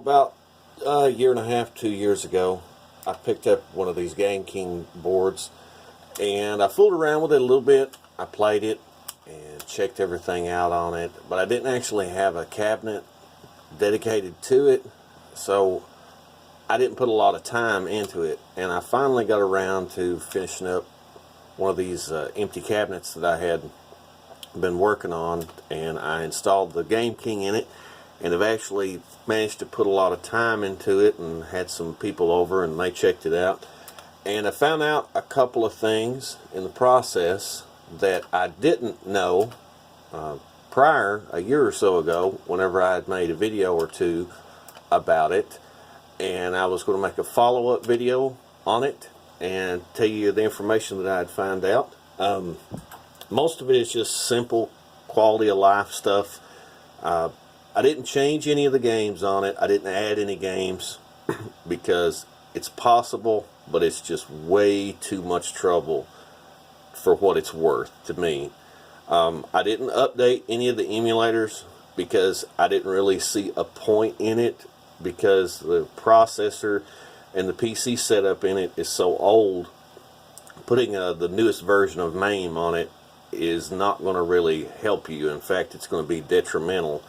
About a year and a half, 2 years ago, I picked up one of these Game King boards and I fooled around with it a little bit. I played it and checked everything out on it, but I didn't actually have a cabinet dedicated to it, so I didn't put a lot of time into it. And I finally got around to finishing up one of these empty cabinets that I had been working on, and I installed the Game King in it, and have actually managed to put a lot of time into it and had some people over and they checked it out. And I found out a couple of things in the process that I didn't know prior, a year or so ago, whenever I had made a video or two about it. And I was going to make a follow-up video on it and tell you the information that I had found out. Most of it is just simple quality of life stuff. I didn't change any of the games on it. I didn't add any games because it's possible, but it's just way too much trouble for what it's worth to me. I didn't update any of the emulators because I didn't really see a point in it, because the processor and the PC setup in it is so old. Putting the newest version of MAME on it is not going to really help you. In fact, it's going to be detrimental,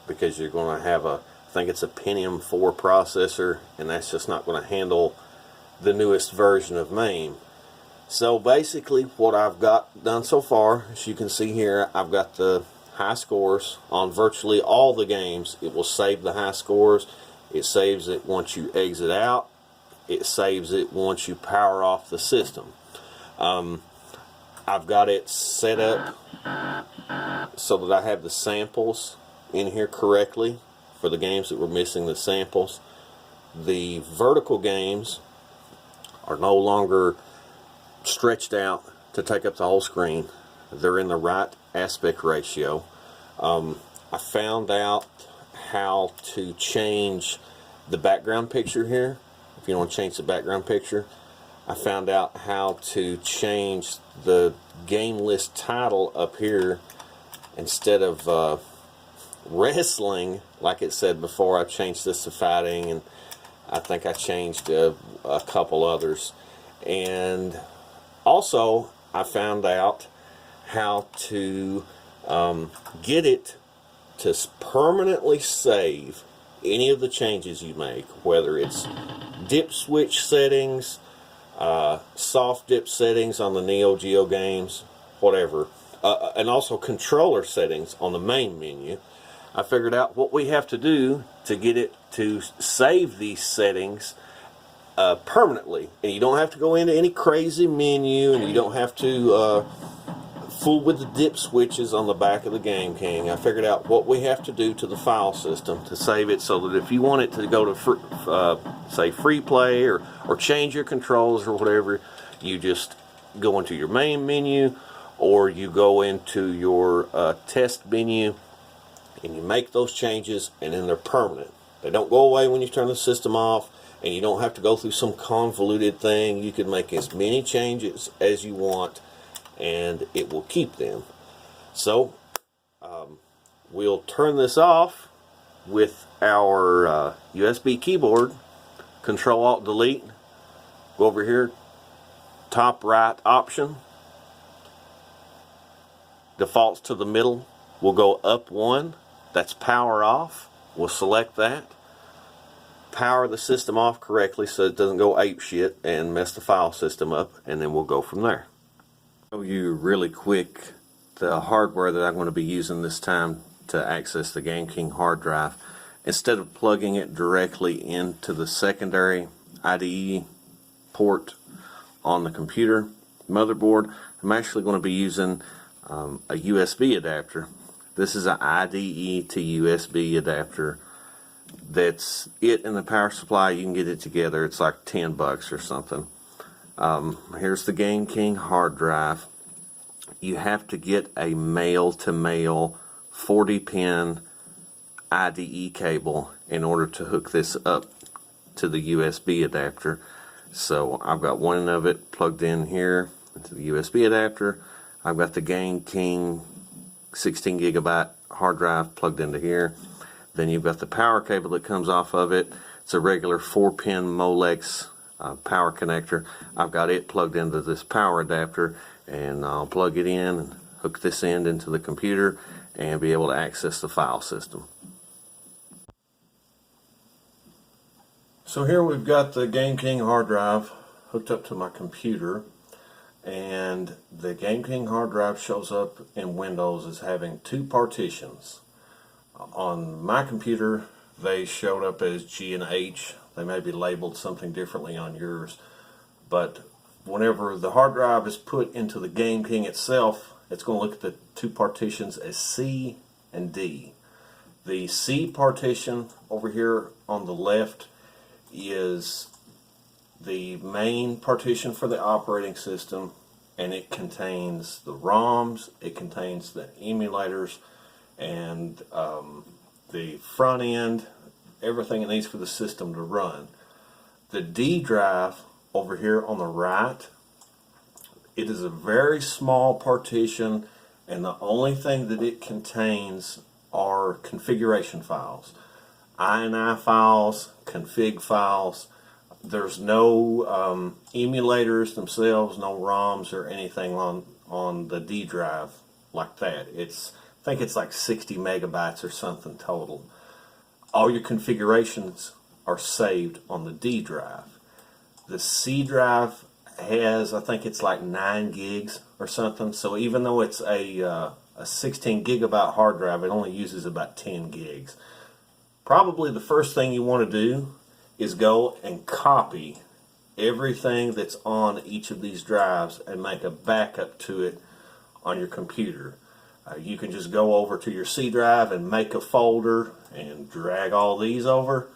because you're going to have I think it's a Pentium 4 processor, and that's just not going to handle the newest version of MAME. So basically what I've got done so far, as you can see here, I've got the high scores on virtually all the games. It will save the high scores. It saves it once you exit out. It saves it once you power off the system. I've got it set up so that I have the samples in here correctly for the games that were missing the samples. The vertical games are no longer stretched out to take up the whole screen. They're in the right aspect ratio. I found out how to change the background picture here. If you want to change the background picture, I found out how to change the game list title up here. Instead of wrestling, like it said before, I changed this to fighting, and I think I changed a couple others. And also I found out how to get it to permanently save any of the changes you make, whether it's dip switch settings, soft dip settings on the Neo Geo games, whatever, and also controller settings on the main menu. I figured out what we have to do to get it to save these settings permanently, and you don't have to go into any crazy menu, and you don't have to fool with the dip switches on the back of the Game King. I figured out what we have to do to the file system to save it, so that if you want it to go to say free play or change your controls or whatever, you just go into your main menu, or you go into your test menu and you make those changes, and then they're permanent. They don't go away when you turn the system off, and you don't have to go through some convoluted thing. You can make as many changes as you want, and it will keep them. So we'll turn this off with our USB keyboard. Control-Alt-Delete. Go over here, top right option. Defaults to the middle. We'll go up one. That's power off. We'll select that. Power the system off correctly so it doesn't go ape shit and mess the file system up, and then we'll go from there. I'll show you really quick the hardware that I'm going to be using this time to access the Game King hard drive. Instead of plugging it directly into the secondary IDE port on the computer motherboard, I'm actually going to be using a USB adapter. This is an IDE to USB adapter. That's it in the power supply. You can get it together. It's like 10 bucks or something. Here's the Game King hard drive. You have to get a male-to-male 40-pin IDE cable in order to hook this up to the USB adapter. So I've got one of it plugged in here into the USB adapter. I've got the Game King 16 gigabyte hard drive plugged into here, Then you've got the power cable that comes off of it. It's a regular 4-pin Molex power connector. I've got it plugged into this power adapter, and I'll plug it in and hook this end into the computer and be able to access the file system. So here we've got the Game King hard drive hooked up to my computer, and the Game King hard drive shows up in Windows as having 2 partitions. On my computer they showed up as G and H. They may be labeled something differently on yours, but whenever the hard drive is put into the Game King itself, it's going to look at the 2 partitions as C and D. The C partition over here on the left is the main partition for the operating system, and it contains the ROMs, it contains the emulators, and the front end, everything it needs for the system to run. The D drive over here on the right, it is a very small partition, and the only thing that it contains are configuration files. INI files, config files. There's no emulators themselves, no ROMs or anything on the D drive like that. I think it's like 60 megabytes or something total. All your configurations are saved on the D drive. The C drive has, I think it's like 9 gigs or something. So even though it's a 16 gigabyte hard drive, it only uses about 10 gigs. Probably the first thing you want to do is go and copy everything that's on each of these drives and make a backup to it on your computer. You can just go over to your C drive and make a folder and drag all these over,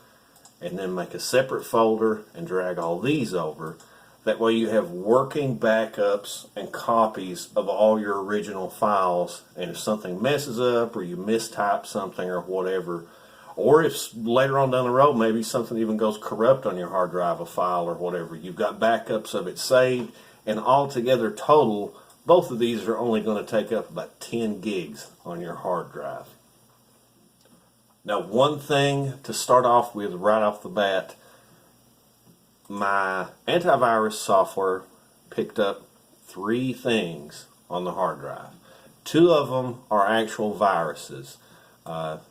and then make a separate folder and drag all these over. That way you have working backups and copies of all your original files, and if something messes up or you mistype something or whatever, or if later on down the road maybe something even goes corrupt on your hard drive, a file or whatever, you've got backups of it saved, and altogether total, both of these are only going to take up about 10 gigs on your hard drive. Now, one thing to start off with right off the bat, my antivirus software picked up 3 things on the hard drive. 2 of them are actual viruses.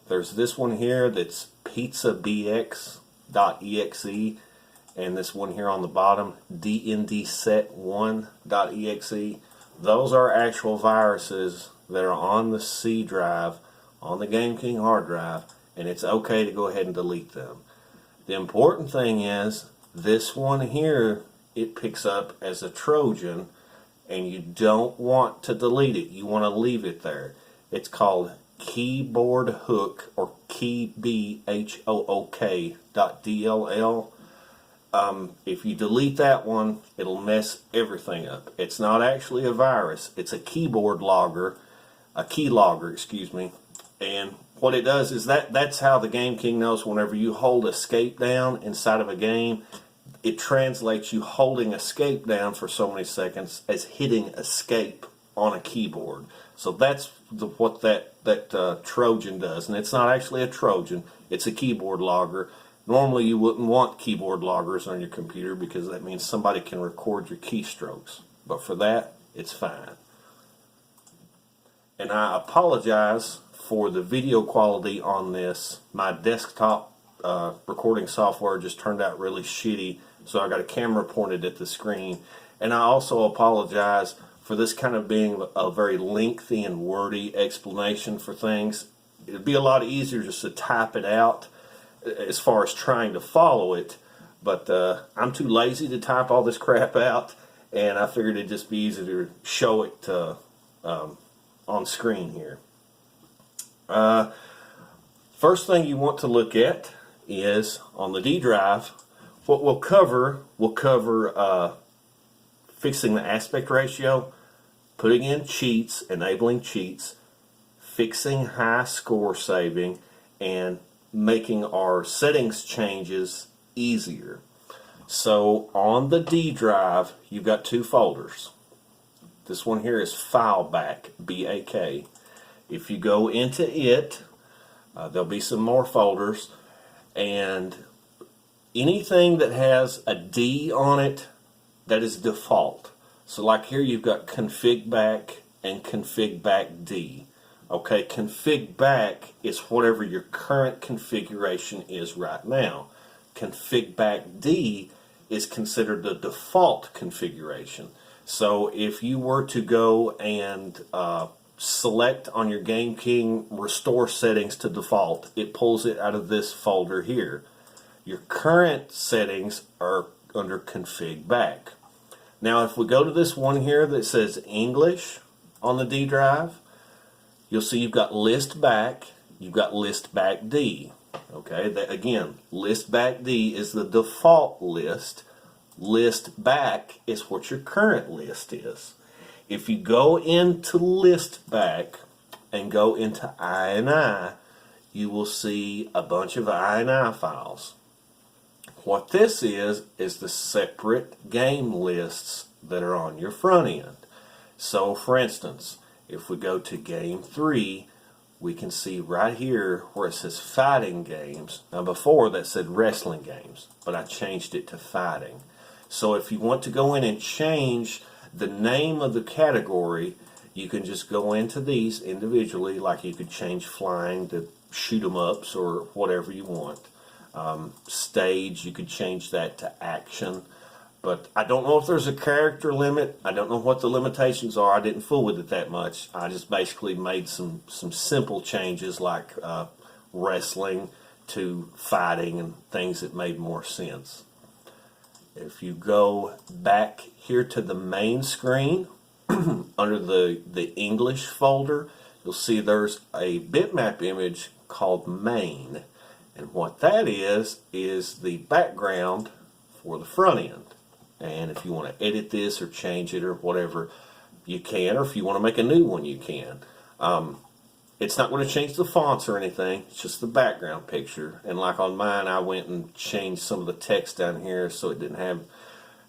There's this one here that's cfgbak.exe, and this one here on the bottom, dndset1.exe. Those are actual viruses that are on the C drive, on the Game King hard drive, and it's okay to go ahead and delete them. The important thing is, this one here, it picks up as a Trojan, and you don't want to delete it. You want to leave it there. It's called keyboard hook, or keybook.dll. If you delete that one, it'll mess everything up. It's not actually a virus. It's a keyboard logger, a keylogger, excuse me. And what it does is that's how the Game King knows whenever you hold escape down inside of a game, it translates you holding escape down for so many seconds as hitting escape on a keyboard. So that's what that Trojan does. And it's not actually a Trojan, it's a keyboard logger. Normally you wouldn't want keyboard loggers on your computer because that means somebody can record your keystrokes. But for that, it's fine. And I apologize for the video quality on this. My desktop recording software just turned out really shitty, so I got a camera pointed at the screen. And I also apologize for this kind of being a very lengthy and wordy explanation for things. It'd be a lot easier just to type it out as far as trying to follow it, but I'm too lazy to type all this crap out, and I figured it'd just be easier to show it on screen here. First thing you want to look at is on the D drive. What we'll cover fixing the aspect ratio, putting in cheats, enabling cheats, fixing high score saving, and making our settings changes easier. So on the D drive, you've got 2 folders. This one here is filebak, B-A-K. If you go into it, There'll be some more folders, and anything that has a D on it, that is default. So like here you've got cfgbak and cfgbakd. Okay, cfgbak is whatever your current configuration is right now. Cfgbakd is considered the default configuration. So if you were to go and select on your Game King restore settings to default, it pulls it out of this folder here. Your current settings are under cfgbak. Now if we go to this one here that says English on the D drive, you'll see you've got Listback, you've got Listbackd. Okay, that, again, Listbackd is the default list. Listback is what your current list is. If you go into Listback and go into ini, you will see a bunch of ini files. What this is the separate game lists that are on your front end. So for instance, if we go to game 3, we can see right here where it says fighting games. Now before that said wrestling games, but I changed it to fighting. So if you want to go in and change the name of the category, you can just go into these individually, like you could change flying to shoot 'em ups or whatever you want. Stage, you could change that to action. But I don't know if there's a character limit. I don't know what the limitations are. I didn't fool with it that much. I just basically made some simple changes like wrestling to fighting and things that made more sense. If you go back here to the main screen, under the English folder, you'll see there's a bitmap image called main. And what that is the background for the front end. And if you want to edit this or change it or whatever, you can. Or if you want to make a new one, you can. It's not going to change the fonts or anything. It's just the background picture. And like on mine, I went and changed some of the text down here so it didn't have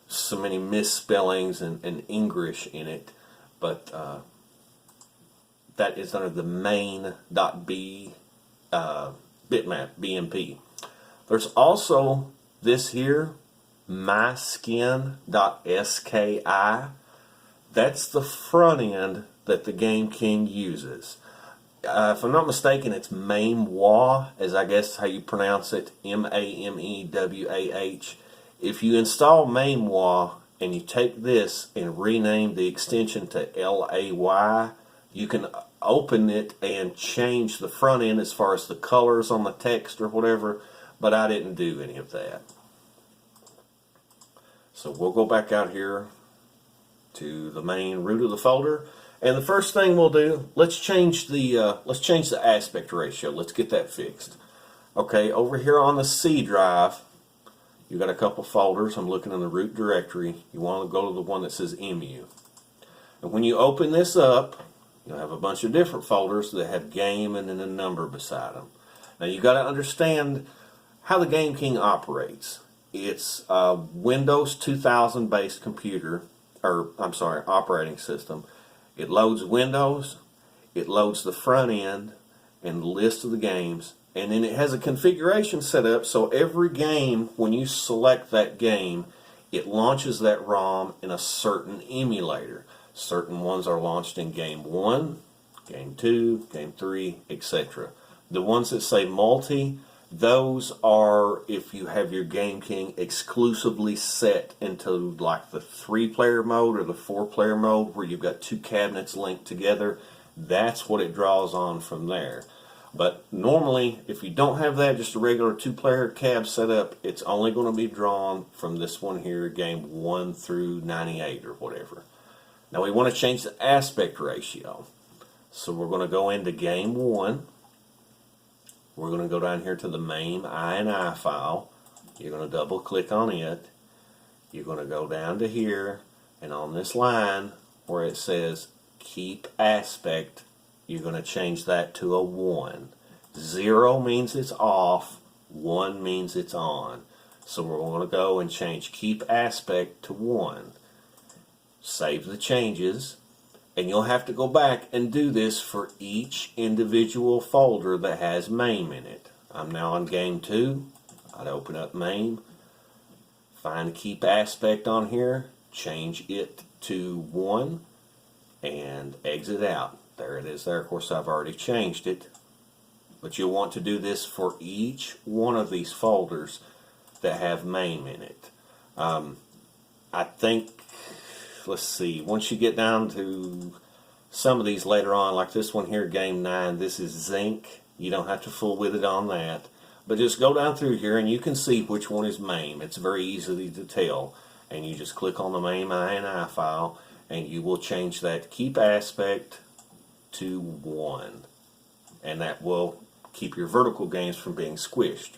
so many misspellings and English in it. But that is under the main.b bitmap, BMP. There's also this here, myskin.ski. That's the front end that the Game King uses. If I'm not mistaken, it's mame.ini, as I guess how you pronounce it, MAMEWAH. If you install mame.ini and you take this and rename the extension to LAY, you can open it and change the front end as far as the colors on the text or whatever, but I didn't do any of that. So we'll go back out here to the main root of the folder, and the first thing we'll do, let's change the aspect ratio. Let's get that fixed. Okay, over here on the C drive, you got a couple folders. I'm looking in the root directory. You want to go to the one that says emu. And when you open this up, you'll have a bunch of different folders that have game and then a number beside them. Now you got to understand how the Game King operates. It's a Windows 2000 based computer, or I'm sorry, operating system. It loads Windows, it loads the front end and the list of the games, and then it has a configuration set up so every game, when you select that game, it launches that ROM in a certain emulator. Certain ones are launched in Game 1, Game 2, Game 3, etc. The ones that say multi, those are if you have your Game King exclusively set into like the 3-player mode or the 4-player mode where you've got 2 cabinets linked together. That's what it draws on from there. But normally, if you don't have that, just a regular 2-player cab setup, it's only going to be drawn from this one here, game 1 through 98 or whatever. Now we want to change the aspect ratio. So we're going to go into game 1. We're going to go down here to the mame.ini file. You're going to double click on it. You're going to go down to here, and on this line where it says keep aspect, you're going to change that to a 1. 0 means it's off, 1 means it's on. So we're going to go and change keep aspect to 1. Save the changes, And you'll have to go back and do this for each individual folder that has MAME in it. I'm now on game 2. I'd open up MAME, find keep aspect on here, change it to 1, and exit out. There it is there. Of course, I've already changed it. But you'll want to do this for each one of these folders that have MAME in it. I think, let's see, once you get down to some of these later on, like this one here, game 9, this is zinc. You don't have to fool with it on that. But just go down through here and you can see which one is MAME. It's very easy to tell. And you just click on the mame.ini file and you will change that keep aspect to 1. And that will keep your vertical games from being squished.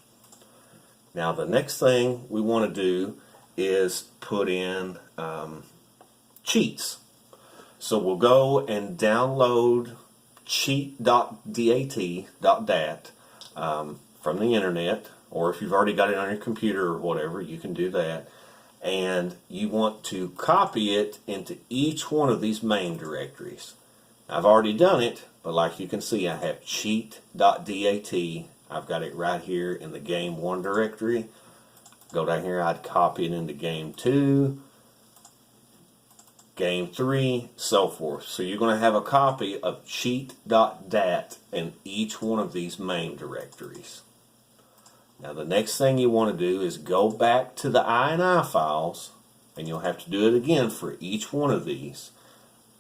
Now the next thing we want to do is put in cheats. So we'll go and download CheatDAT from the internet, or if you've already got it on your computer or whatever, you can do that. And you want to copy it into each one of these main directories. I've already done it, but like you can see, I have CheatDAT. I've got it right here in the game 1 directory. Go down here, I'd copy it into game 2, game 3, so forth. So you're going to have a copy of CheatDAT in each one of these main directories. Now the next thing you want to do is go back to the ini files, and you'll have to do it again for each one of these.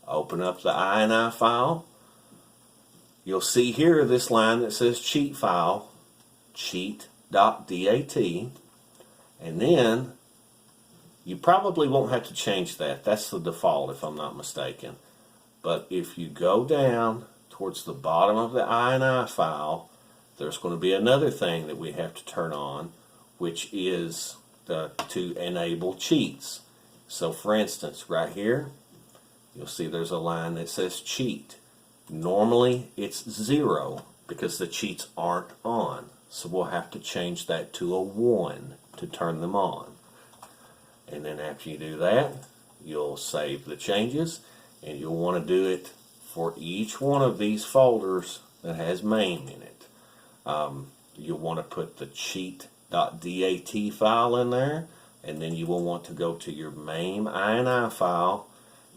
Open up the ini file. You'll see here this line that says cheat file, cheat.dat, and then you probably won't have to change that. That's the default if I'm not mistaken. But if you go down towards the bottom of the ini file, there's going to be another thing that we have to turn on, which is to enable cheats. So for instance, right here, you'll see there's a line that says cheat. Normally it's 0 because the cheats aren't on. So we'll have to change that to a 1 to turn them on. And then after you do that, you'll save the changes, and you'll want to do it for each one of these folders that has MAME in it. You'll want to put the cheat.dat file in there, and then you will want to go to your mame.ini file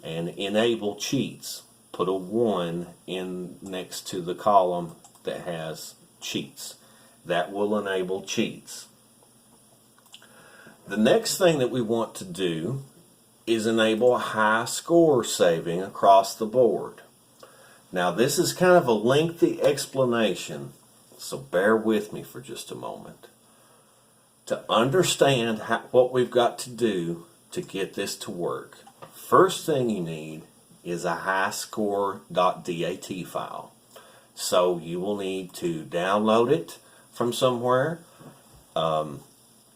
and enable cheats. Put a 1 in next to the column that has cheats. That will enable cheats. The next thing that we want to do is enable high score saving across the board. Now this is kind of a lengthy explanation, so bear with me for just a moment. To understand what we've got to do to get this to work, first thing you need is a highscore.dat file. So you will need to download it from somewhere.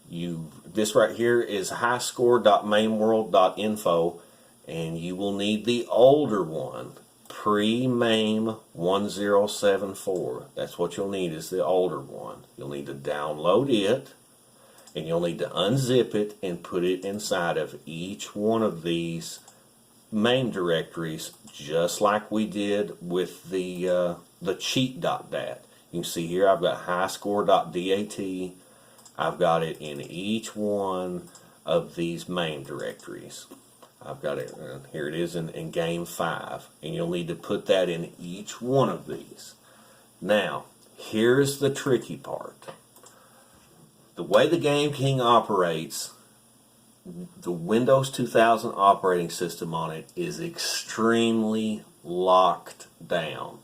This right here is highscore.mameworld.info, and you will need the older one, pre-MAME 1074. That's what you'll need, is the older one. You'll need to download it, and you'll need to unzip it and put it inside of each one of these MAME directories, just like we did with the cheat.dat. You can see here I've got highscore.dat. I've got it in each one of these MAME directories. I've got it, here it is in game 5, and you'll need to put that in each one of these. Now, here's the tricky part. The way the Game King operates, the Windows 2000 operating system on it is extremely locked down.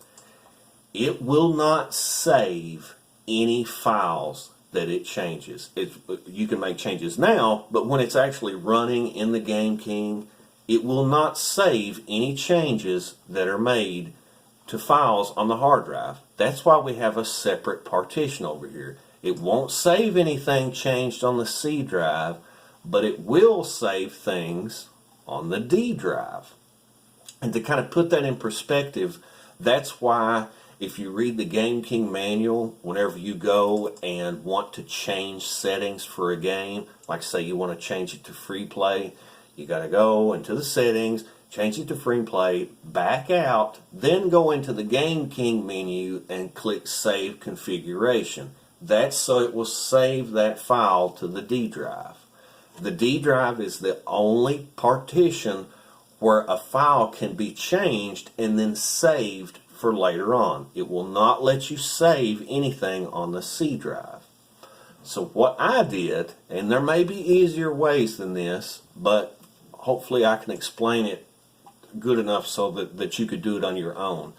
It will not save any files that it changes. You can make changes now, but when it's actually running in the Game King, it will not save any changes that are made to files on the hard drive. That's why we have a separate partition over here. It won't save anything changed on the C drive, but it will save things on the D drive. And to kind of put that in perspective, that's why if you read the Game King manual, whenever you go and want to change settings for a game, like say you want to change it to free play, you got to go into the settings, change it to free and play, back out, then go into the Game King menu and click Save Configuration. That's so it will save that file to the D drive. The D drive is the only partition where a file can be changed and then saved for later on. It will not let you save anything on the C drive. So what I did, and there may be easier ways than this, but hopefully I can explain it good enough so that you could do it on your own.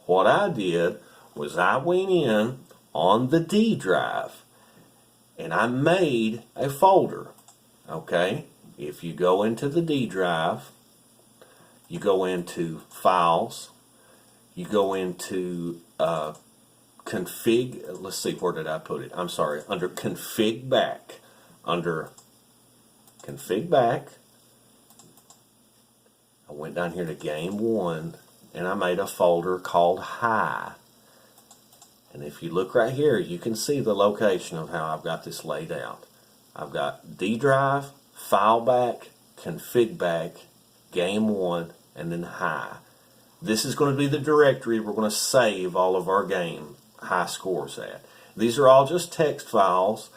What I did was I went in on the D drive and I made a folder. Okay, if you go into the D drive, you go into Files, you go into config, let's see, where did I put it? I'm sorry, under cfgbak. Under cfgbak, I went down here to Game 1 and I made a folder called High. And if you look right here, you can see the location of how I've got this laid out. I've got D drive, filebak, cfgbak, Game 1, and then High. This is going to be the directory we're going to save all of our game high scores at. These are all just text files.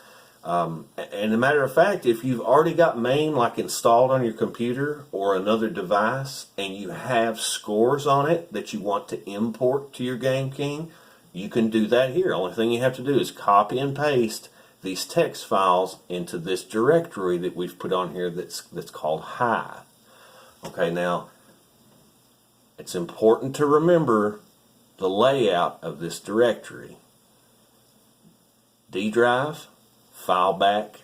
And as a matter of fact, if you've already got MAME like installed on your computer or another device and you have scores on it that you want to import to your Game King, you can do that here. Only thing you have to do is copy and paste these text files into this directory that we've put on here that's called High. Okay, now it's important to remember the layout of this directory. D drive, filebak,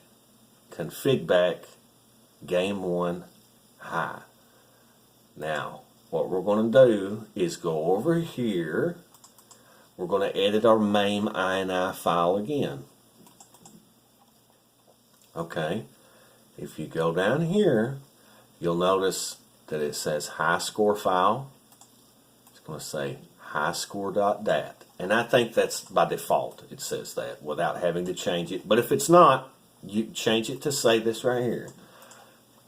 cfgbak, Game 1, High. Now, what we're going to do is go over here. We're going to edit our mame.ini file again. Okay, if you go down here, you'll notice that it says high score file. It's going to say highscore.dat. And I think that's by default. It says that without having to change it. But if it's not, you change it to say this right here.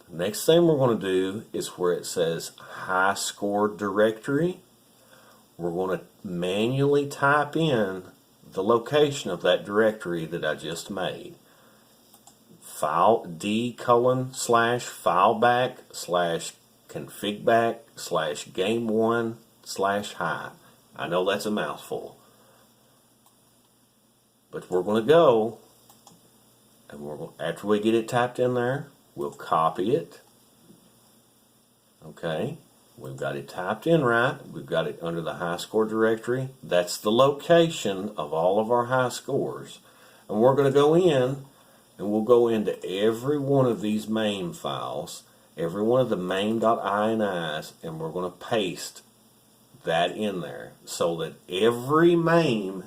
The next thing we're going to do is where it says high score directory. We're going to manually type in the location of that directory that I just made. File d:/filebak/cfgbak/game1/high. I know that's a mouthful. But we're going to go, and after we get it typed in there, we'll copy it. Okay, we've got it typed in right. We've got it under the high score directory. That's the location of all of our high scores. And we're going to go in, and we'll go into every one of these MAME files, every one of the mame.inis, and we're going to paste that in there so that every MAME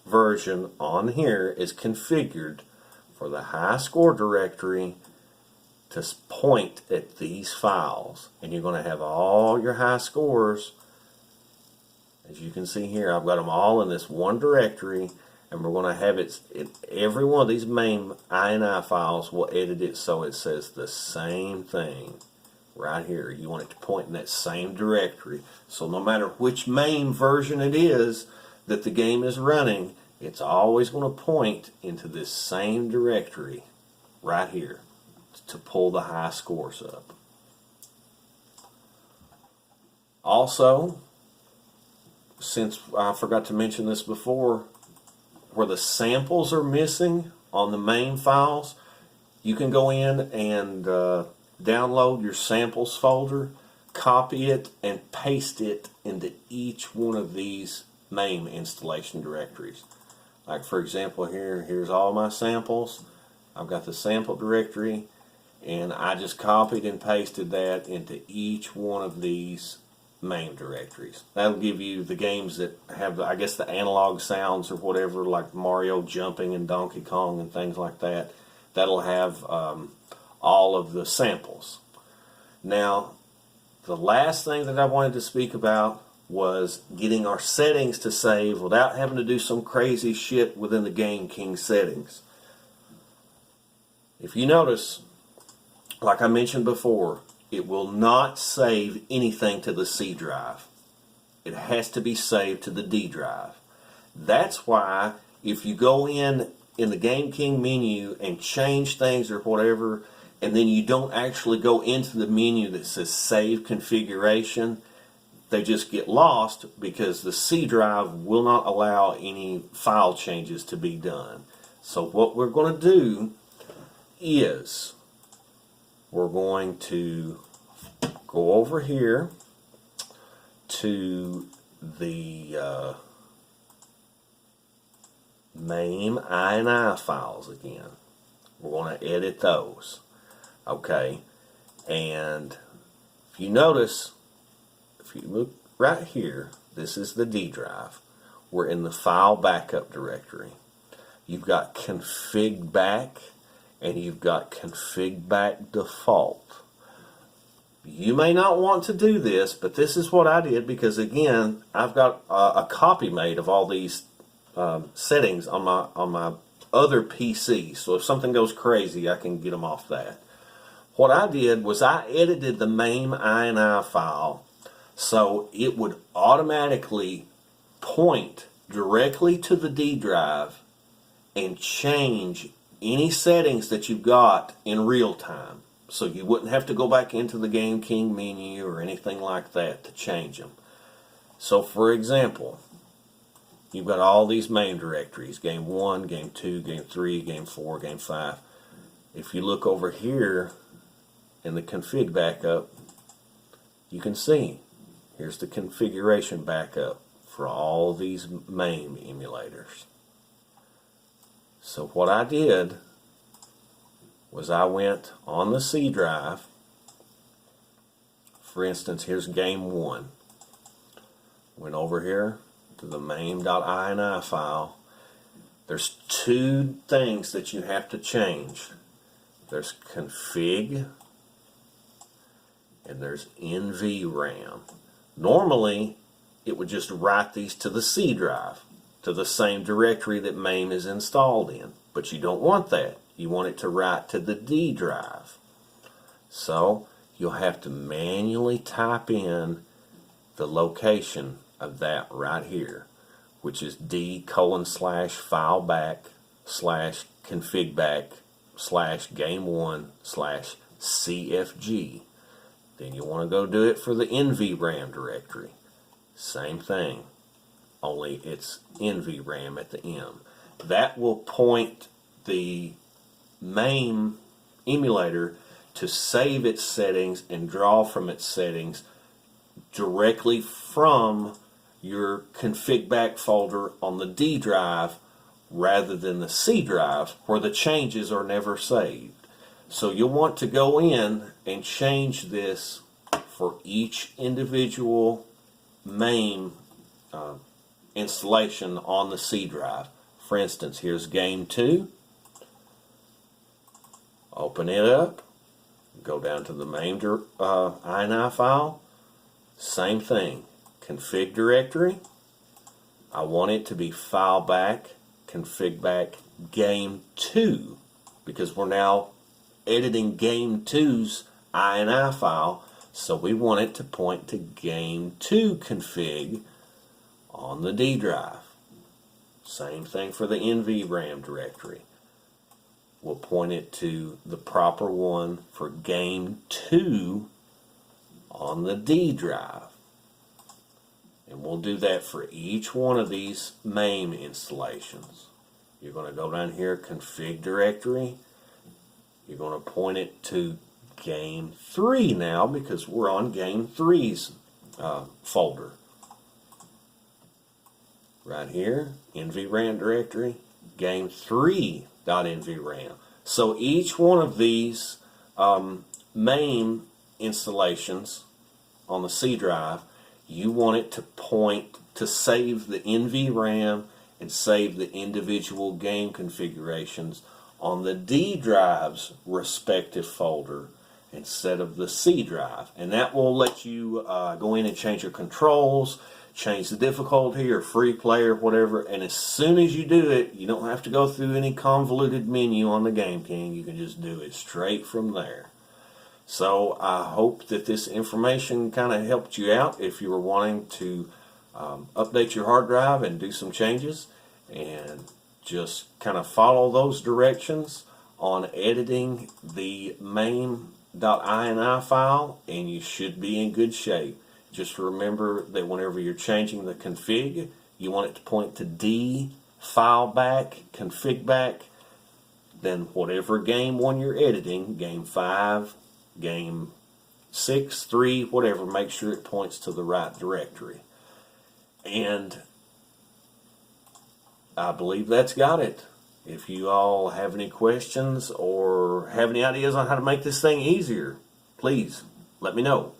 version on here is configured for the high score directory to point at these files. And you're going to have all your high scores. As you can see here, I've got them all in this one directory, and we're going to have every one of these mame.ini files will edit it so it says the same thing right here. You want it to point in that same directory. So no matter which MAME version it is that the game is running, it's always going to point into this same directory right here to pull the high scores up. Also, since I forgot to mention this before, where the samples are missing on the MAME files, you can go in and download your samples folder, copy it, and paste it into each one of these MAME installation directories. Like for example here's all my samples. I've got the sample directory, and I just copied and pasted that into each one of these MAME directories. That'll give you the games that have, I guess, the analog sounds or whatever, like Mario jumping and Donkey Kong and things like that. That'll have all of the samples. Now, the last thing that I wanted to speak about was getting our settings to save without having to do some crazy shit within the Game King settings. If you notice, like I mentioned before, it will not save anything to the C drive. It has to be saved to the D drive. That's why if you go in the Game King menu and change things or whatever, and then you don't actually go into the menu that says Save Configuration, they just get lost because the C drive will not allow any file changes to be done. So what we're going to do is we're going to go over here to the mame.ini files again. We're going to edit those. Okay, and if you notice, if you look right here, this is the D drive. We're in the file backup directory. You've got cfgbak and you've got cfgbak default. You may not want to do this, but this is what I did because, again, I've got a copy made of all these settings on my other PC. So if something goes crazy, I can get them off that. What I did was I edited the mame.ini file so it would automatically point directly to the D drive and change any settings that you've got in real time. So you wouldn't have to go back into the Game King menu or anything like that to change them. So for example, you've got all these MAME directories, Game 1, Game 2, Game 3, Game 4, Game 5. If you look over here in the config backup, you can see here's the configuration backup for all these MAME emulators. So what I did was I went on the C drive. For instance, here's Game 1. Went over here to the mame.ini file. There's two things that you have to change. There's config and there's NVRAM. Normally, it would just write these to the C drive, to the same directory that MAME is installed in. But you don't want that. You want it to write to the D drive. So, you'll have to manually type in the location of that right here, which is d:/filebak/config/game1/cfg. Then you want to go do it for the NVRAM directory. Same thing, only it's NVRAM at the M. That will point the MAME emulator to save its settings and draw from its settings directly from your cfgbak folder on the D drive rather than the C drive where the changes are never saved. So you'll want to go in and change this for each individual MAME installation on the C drive. For instance, here's Game 2. Open it up. Go down to the mame.ini file. Same thing. Config directory. I want it to be filebak cfgbak game 2 because we're now editing game 2's ini file, so we want it to point to game 2 config on the D drive. Same thing for the NVRAM directory. We'll point it to the proper one for game 2 on the D drive. And we'll do that for each one of these MAME installations. You're going to go down here, config directory. You're going to point it to game 3 now because we're on game 3's folder. Right here, NVRAM directory, game 3.NVRAM. So each one of these MAME installations on the C drive, you want it to point to save the NVRAM and save the individual game configurations on the D drive's respective folder instead of the C drive. And that will let you go in and change your controls, change the difficulty or free play or whatever, and as soon as you do it, you don't have to go through any convoluted menu on the Game King. You can just do it straight from there. So I hope that this information kind of helped you out if you were wanting to update your hard drive and do some changes, and just kind of follow those directions on editing the mame.ini file, and you should be in good shape. Just remember that whenever you're changing the config, you want it to point to D, filebak, cfgbak, then whatever game one you're editing, game 5, game 6, 3, whatever, make sure it points to the right directory. And I believe that's got it. If you all have any questions or have any ideas on how to make this thing easier, please let me know.